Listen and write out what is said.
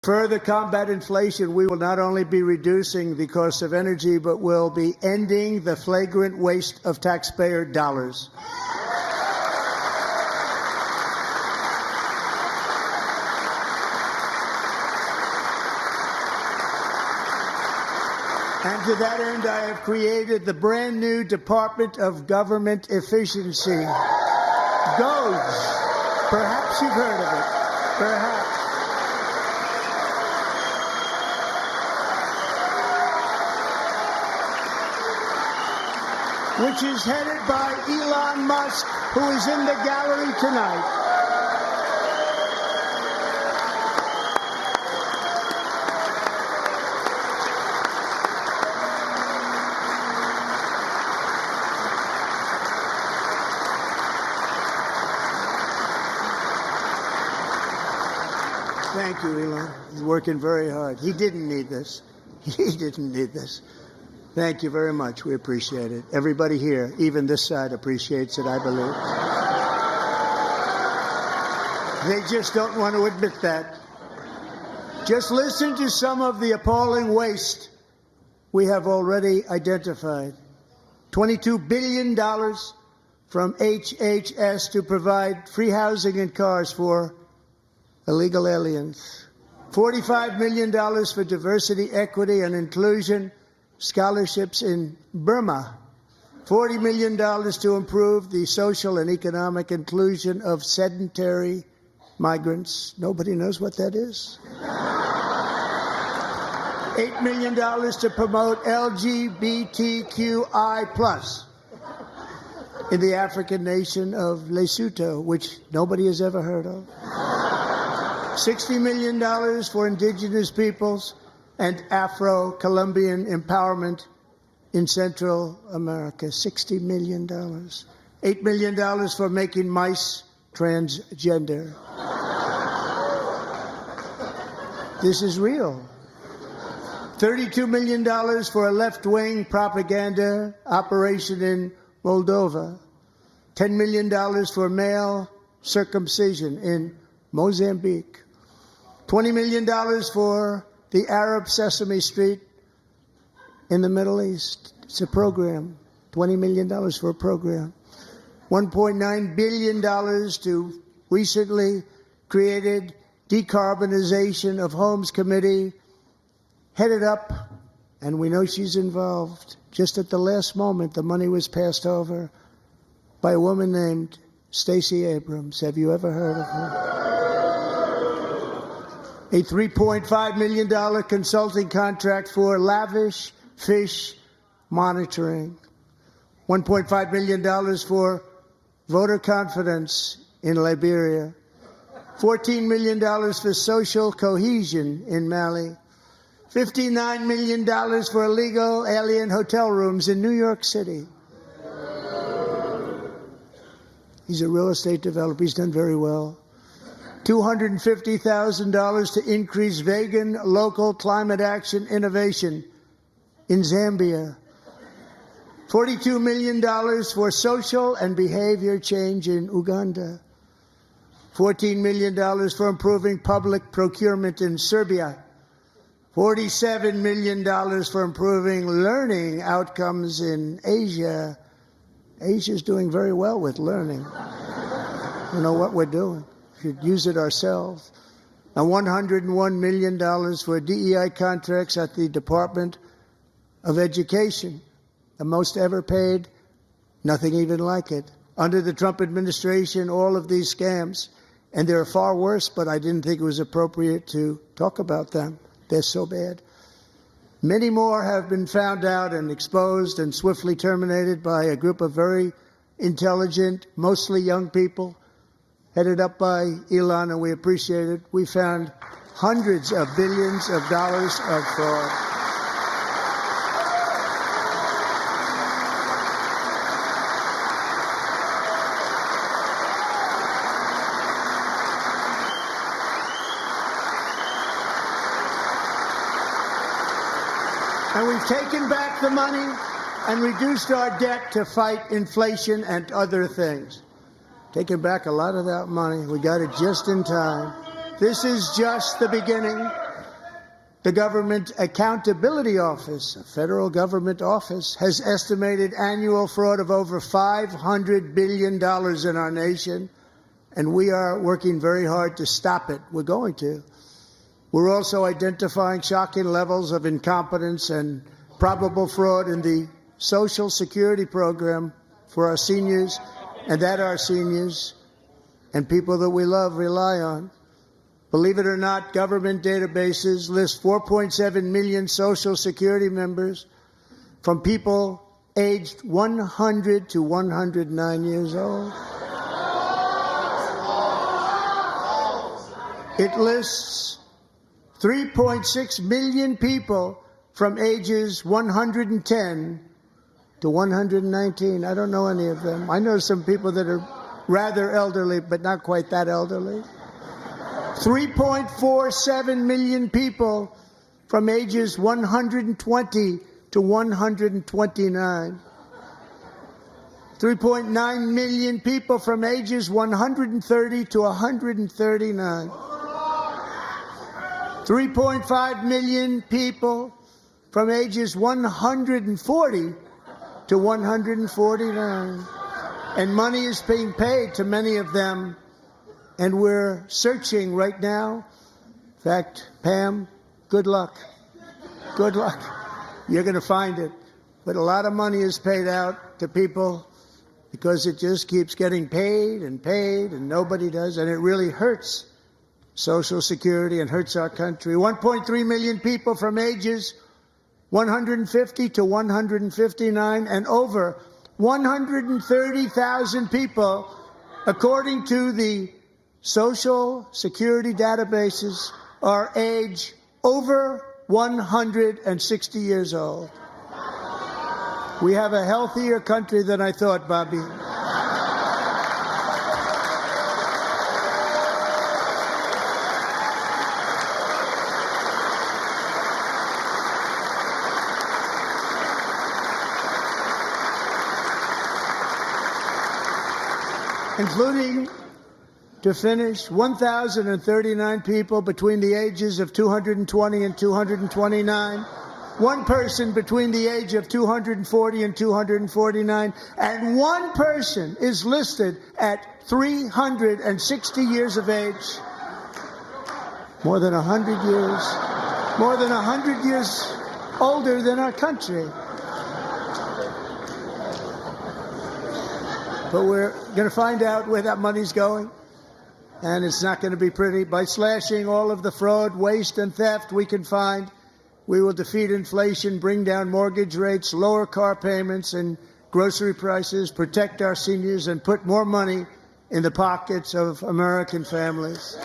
further combat inflation, we will not only be reducing the cost of energy, but will be ending the flagrant waste of taxpayer dollars. And to that end, I have created the brand new Department of Government Efficiency, DOGE. Perhaps you've heard of it. Perhaps. Which is headed by Elon Musk, who is in the gallery tonight. Thank you, Elon. He's working very hard. He didn't need this. He didn't need this. Thank you very much. We appreciate it. Everybody here, even this side, appreciates it, I believe. They just don't want to admit that. Just listen to some of the appalling waste we have already identified. $22 billion from HHS to provide free housing and cars for illegal aliens. $45 million for diversity, equity, and inclusion scholarships in Burma. $40 million to improve the social and economic inclusion of sedentary migrants. Nobody knows what that is. $8 million to promote LGBTQI+ in the African nation of Lesotho, which nobody has ever heard of. $60 million for indigenous peoples and Afro-Colombian empowerment in Central America. $60 million. $8 million for making mice transgender. This is real. $32 million for a left-wing propaganda operation in Moldova. $10 million for male circumcision in Mozambique. $20 million for the Arab Sesame Street in the Middle East. It's a program. $20 million for a program. $1.9 billion to recently created Decarbonization of Homes Committee, headed up, and we know she's involved. Just at the last moment, the money was passed over by a woman named Stacey Abrams. Have you ever heard of her? A $3.5 million consulting contract for lavish fish monitoring. $1.5 million for voter confidence in Liberia. $14 million for social cohesion in Mali. $59 million for illegal alien hotel rooms in New York City. He's a real estate developer. He's done very well. $250,000 to increase vegan local climate action innovation in Zambia. $42 million for social and behavior change in Uganda. $14 million for improving public procurement in Serbia. $47 million for improving learning outcomes in Asia. Asia's doing very well with learning. You know what we're doing. We should use it ourselves. And $101 million for DEI contracts at the Department of Education. The most ever paid, nothing even like it. Under the Trump administration, all of these scams, and they're far worse, but I didn't think it was appropriate to talk about them. They're so bad. Many more have been found out and exposed and swiftly terminated by a group of very intelligent, mostly young people, headed up by Elon, and we appreciate it. We found hundreds of billions of dollars of fraud. And we've taken back the money and reduced our debt to fight inflation and other things. Taking back a lot of that money. We got it just in time. This is just the beginning. The Government Accountability Office, a federal government office, has estimated annual fraud of over $500 billion in our nation, and we are working very hard to stop it. We're going to. We're also identifying shocking levels of incompetence and probable fraud in the Social Security program for our seniors, and that our seniors and people that we love rely on. Believe it or not, government databases list 4.7 million Social Security members from people aged 100 to 109 years old. It lists 3.6 million people from ages 110 to 119. I don't know any of them. I know some people that are rather elderly, but not quite that elderly. 3.47 million people from ages 120 to 129. 3.9 million people from ages 130 to 139. 3.5 million people from ages 140 to 149. And money is being paid to many of them. And we're searching right now. In fact, Pam, good luck. Good luck. You're going to find it. But a lot of money is paid out to people because it just keeps getting paid, and nobody does. And it really hurts Social Security and hurts our country. 1.3 million people from ages 150 to 159, and over 130,000 people, according to the Social Security databases, are age over 160 years old. We have a healthier country than I thought, Bobby. Including, to finish, 1,039 people between the ages of 220 and 229, one person between the age of 240 and 249, and one person is listed at 360 years of age. More than 100 years older than our country. But we're going to find out where that money's going, and it's not going to be pretty. By slashing all of the fraud, waste, and theft we can find, we will defeat inflation, bring down mortgage rates, lower car payments and grocery prices, protect our seniors, and put more money in the pockets of American families.